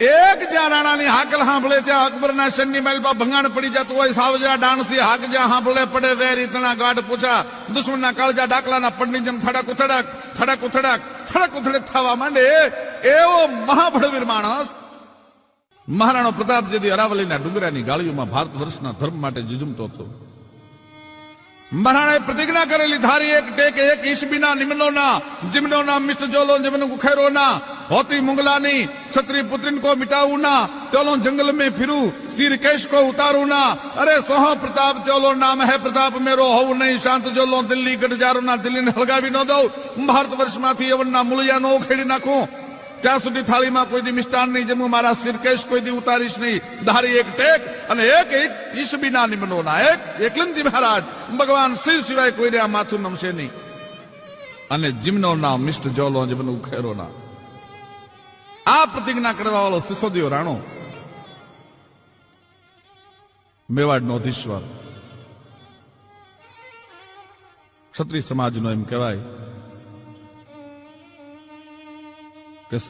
એક જ્યાં રાણાની હાકલ સાંભળે ત્યાં અકબરના સૈન્ય મહેલ પર ભંગાણ પડી જતું હોય સાવજા ડાણસી હાક જ્યાં સાંભળે પડે વેર ઇતના ગાઢ પૂછા દુશ્મનના કાળજા ડાકલાના પડની જેમ થડક ઉથડક થડક ઉથડક થડક ઉથડક થવા માંડે એવો મહાબળવીર માણસ મહારાણો પ્રતાપ જેથી અરાવલીના ડુંગરાની ગાળીઓમાં ભારત વર્ષના ધર્મ માટે જુજુમતો હતો. મહારાણાએ પ્રતિજ્ઞા કરેલી ધારી એક ટેક એક ઈસબીના નિમ્નોના जिम्नोना मिष्ट जोलो जिम्न गुखेरोना होती मुंगलानी क्षत्रिय पुत्रिन को मिटाऊना चलो जंगल में फिरू सिर केश को उतारूना अरे सोह प्रताप चलो नाम है प्रताप मेरो हो नहीं शांत जोलो दिल्ली गढ़ जारूना दिल्ली ने हलगावी न दो भारत वर्ष माथी यवनना मूलिया नो खेड़ी नाखू ત્યાં સુધી થાળીમાં કોઈ દી મિષ્ટાન નહીં જમું મારા સિરકેશ કોઈ દી ઉતારીશ નહીં ધારી એક ટેક અને એક ઈસબીના નિમ્નોના એક એકલંજી મહારાજ ભગવાન શિવ સિવાય કોઈને આ માથું નમશે નહીં અને જીમનોના મિષ્ટ જોલો જીમન ઉખેરોના આ પ્રતિજ્ઞા કરવા વાળો સિસોદિયો રાણો મેવાડનો અધીશ્વર ક્ષત્રિય સમાજનો એમ કહેવાય